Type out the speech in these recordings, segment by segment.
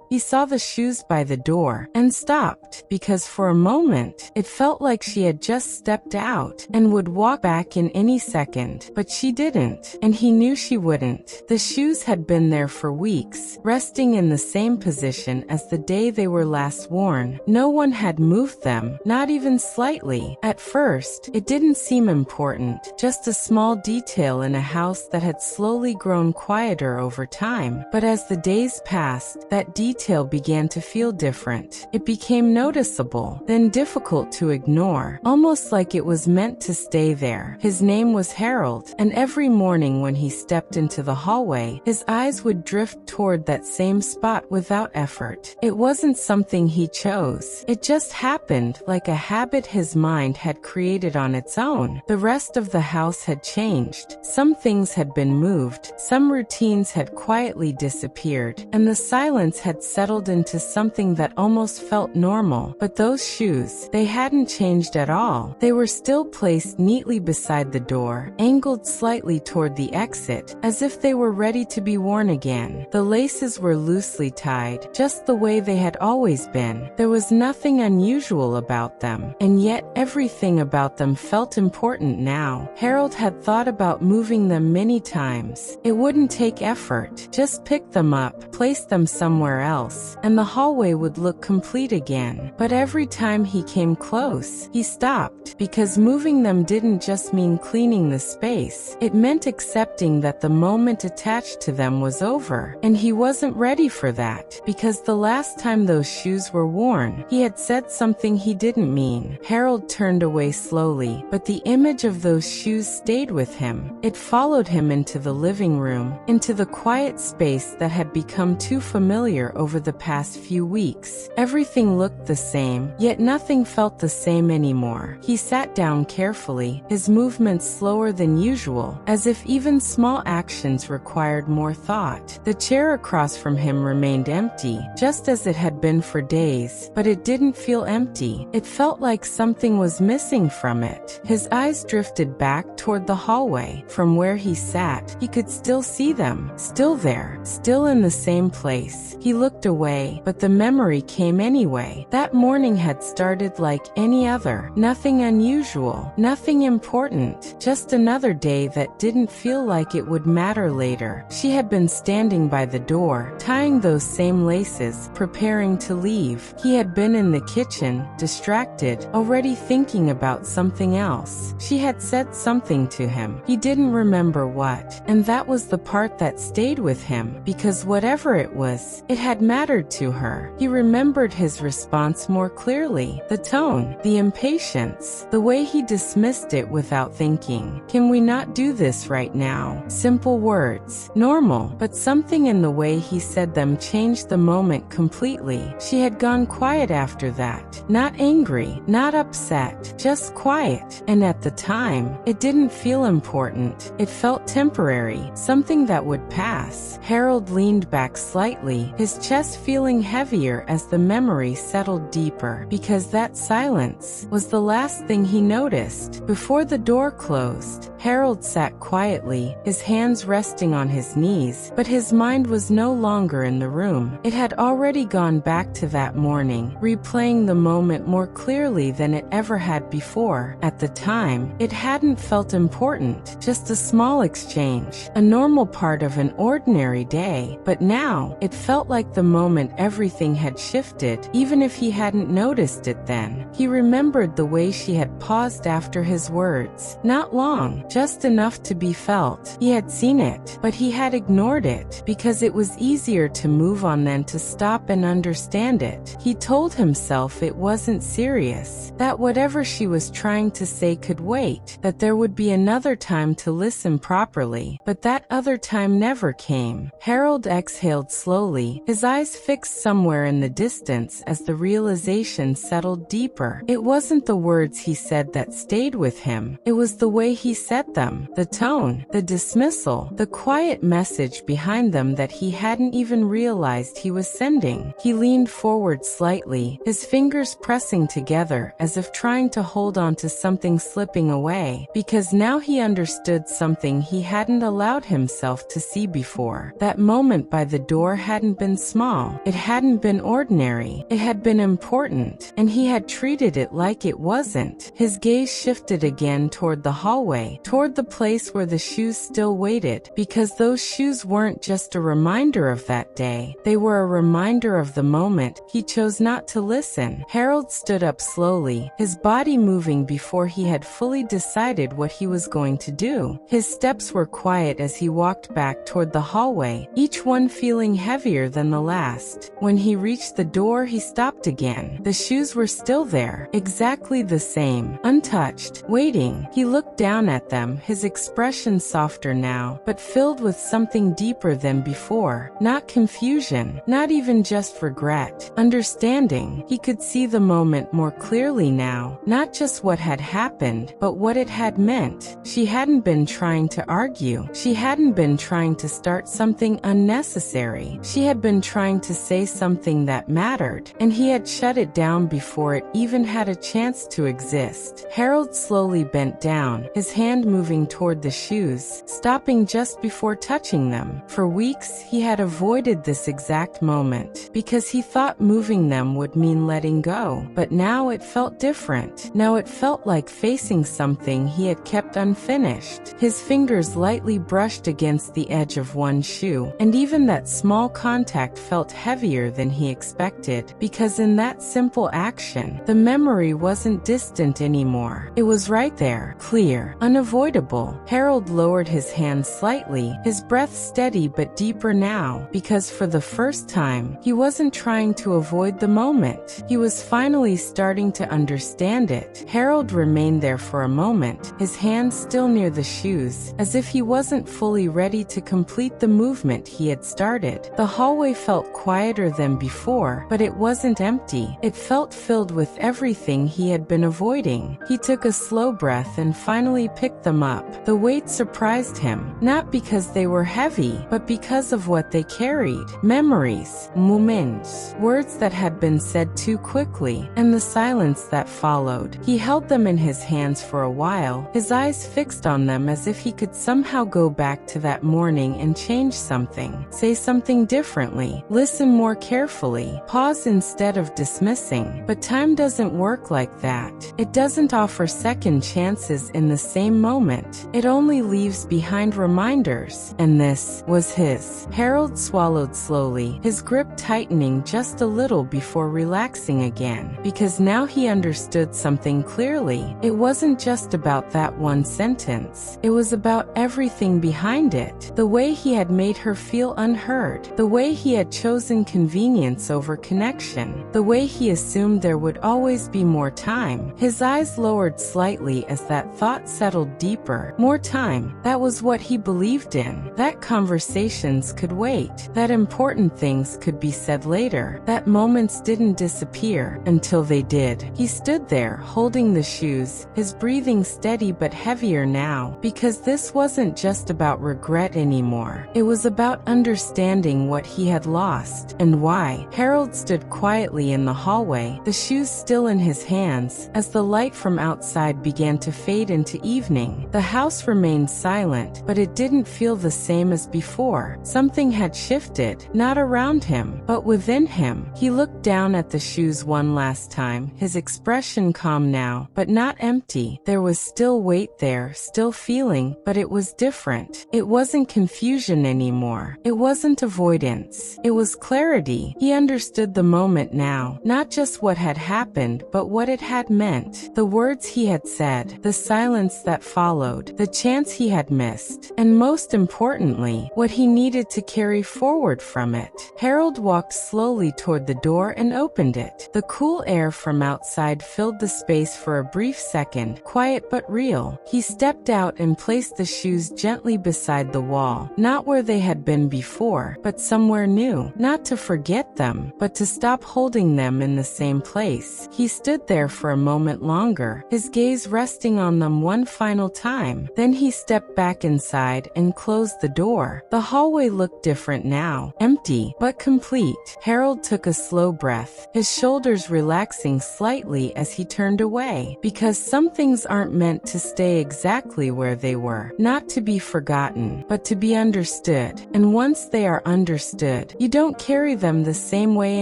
He saw the shoes by the door and stopped, because for a moment, it felt like she had just stepped out and would walk back in any second, but she didn't, and he knew she wouldn't. The shoes had been there for weeks, resting in the same position as the day they were last worn. No one had moved them, not even slightly. At first, it didn't seem important, just a small detail in a house that had slowly grown quieter over time. But as the days passed, that detail began to feel different. It became noticeable, then difficult to ignore, almost like it was meant to stay there. His name was Harold, and every morning when he stepped into the hallway, his eyes would drift toward that same spot without effort. It wasn't something he chose. It just happened, like a habit his mind had created on its own. The rest of the house had changed. Some things had been moved, some routines had quietly disappeared, and the silence had settled into something that almost felt normal. But those shoes, they hadn't changed at all. They were still placed neatly beside the door, angled slightly toward the exit, as if they were ready to be worn again. The laces were loosely tied, just the way they had always been. There was nothing unusual about them, and yet everything about them felt important now. Harold had thought about moving them many times. It wouldn't take effort. Just pick them up, place them somewhere else, and the hallway would look complete again. But every time he came close, he stopped, because moving them didn't just mean cleaning the space. It meant accepting that the moment attached to them was over, and he wasn't ready for that, because the last time those shoes were worn, he had said something he didn't mean. Harold turned away slowly, but the image of those shoes stayed with him. It followed him into the living room, into the quiet space that had become too familiar over the past few weeks. Everything looked the same, yet nothing felt the same anymore. He sat down carefully, his movements slower than usual, as if even small actions required more thought. The chair across from him remained empty, just as it had been for days, but it didn't feel empty. It felt like something was missing from it. His eyes drifted back toward the hallway. From where he sat, he could still see them, still there, still in the same place. He looked away, but the memory came anyway. That morning had started like any other. Nothing unusual, nothing important, just another day that didn't feel like it would matter later. She had been standing by the door, tying those same laces, preparing to leave. He had been in the kitchen, distracted, already thinking about something else. She had said something to him. He didn't remember what, and that was the part that stayed with him, because whatever it was, it had mattered to her. He remembered his response more clearly, the tone, the impatience, the way he dismissed it without thinking. Can we not do this right now? Simple words, normal, but something in the way he said them changed the moment completely. She had gone quiet after that. Not angry, not upset, just quiet. And at the time, it didn't feel important. It felt temporary, something that would pass. Harold leaned back slightly, his chest feeling heavier as the memory settled deeper, because that silence was the last thing he noticed. Before the door closed, Harold sat quietly, his hands resting on his knees, but his mind was no longer in the room. It had already gone back to that morning, replaying the moment more clearly than it ever had before. At the time, it hadn't felt important, just a small exchange, a normal part of an ordinary day. But now, it felt like the moment everything had shifted, even if he hadn't noticed it then. He remembered the way she had paused after his words. Not long, just enough to be felt. He had seen it, but he had ignored it, because it was easier to move on than to stop and understand it. He told himself it wasn't serious, that whatever she was trying to say could wait, that there would be another time to listen properly. But that other time never came. Harold exhaled slowly, his eyes fixed somewhere in the distance as the realization settled deeper. It wasn't the words he said that stayed with him. It was the way he said them, the tone, the dismissal, the quiet message behind them that he hadn't even realized he was sending. He leaned forward slightly, his fingers pressing together as if trying to hold on to something slipping away, because now he understood something he hadn't allowed himself to see before. That moment by the door hadn't been small. small. It hadn't been ordinary. It had been important, and he had treated it like it wasn't. His gaze shifted again toward the hallway, toward the place where the shoes still waited, because those shoes weren't just a reminder of that day. They were a reminder of the moment he chose not to listen. Harold stood up slowly, his body moving before he had fully decided what he was going to do. His steps were quiet as he walked back toward the hallway, each one feeling heavier than the last. When he reached the door, he stopped again. The shoes were still there, exactly the same, untouched, waiting. He looked down at them, his expression softer now, but filled with something deeper than before. Not confusion, not even just regret. Understanding. He could see the moment more clearly now, not just what had happened, but what it had meant. She hadn't been trying to argue. She hadn't been trying to start something unnecessary. She had been trying to say something that mattered, and he had shut it down before it even had a chance to exist. Harold slowly bent down, his hand moving toward the shoes, stopping just before touching them. For weeks, he had avoided this exact moment, because he thought moving them would mean letting go. But now it felt different. Now it felt like facing something he had kept unfinished. His fingers lightly brushed against the edge of one shoe, and even that small contact felt heavier than he expected, because in that simple action, the memory wasn't distant anymore. It was right there, clear, unavoidable. Harold lowered his hand slightly, his breath steady but deeper now, because for the first time, he wasn't trying to avoid the moment. He was finally starting to understand it. Harold remained there for a moment, his hand still near the shoes, as if he wasn't fully ready to complete the movement he had started. The hallway felt quieter than before, but it wasn't empty. It felt filled with everything he had been avoiding. He took a slow breath and finally picked them up. The weight surprised him, not because they were heavy, but because of what they carried. Memories, moments, words that had been said too quickly, and the silence that followed. He held them in his hands for a while, his eyes fixed on them as if he could somehow go back to that morning and change something, say something differently, listen more carefully, pause instead of dismissing. But time doesn't work like that. It doesn't offer second chances in the same moment. It only leaves behind reminders, and this was his. Harold swallowed slowly, his grip tightening just a little before relaxing again, because now he understood something clearly. It wasn't just about that one sentence. It was about everything behind it. The way he had made her feel unheard, the way he had chosen convenience over connection, the way he assumed there would always be more time. His eyes lowered slightly as that thought settled deeper. More time. That was what he believed in. That conversations could wait. That important things could be said later. That moments didn't disappear until they did. He stood there, holding the shoes, his breathing steady but heavier now, because this wasn't just about regret anymore. It was about understanding what he had lost and why. Harold stood quietly in the hallway, the shoes still in his hands, as the light from outside began to fade into evening. The house remained silent, but it didn't feel the same as before. Something had shifted, not around him, but within him. He looked down at the shoes one last time, his expression calm now, but not empty. There was still weight there, still feeling, but it was different. It wasn't confusion anymore. It wasn't avoidance. It was clarity. He understood the moment now, not just what had happened, but what it had meant. The words he had said, the silence that followed, the chance he had missed, and most importantly, what he needed to carry forward from it. Harold walked slowly toward the door and opened it. The cool air from outside filled the space for a brief second, quiet but real. He stepped out and placed the shoes gently beside the wall, not where they had been before, but somewhere new. Not to forget them, but to stop holding them in the same place. He stood there for a moment longer, his gaze resting on them one final time. Then he stepped back inside and closed the door. The hallway looked different now, empty, but complete. Harold took a slow breath, his shoulders relaxing slightly as he turned away, because some things aren't meant to stay exactly where they were, not to be forgotten, but to be understood. And once they are understood, you You don't carry them the same way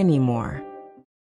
anymore.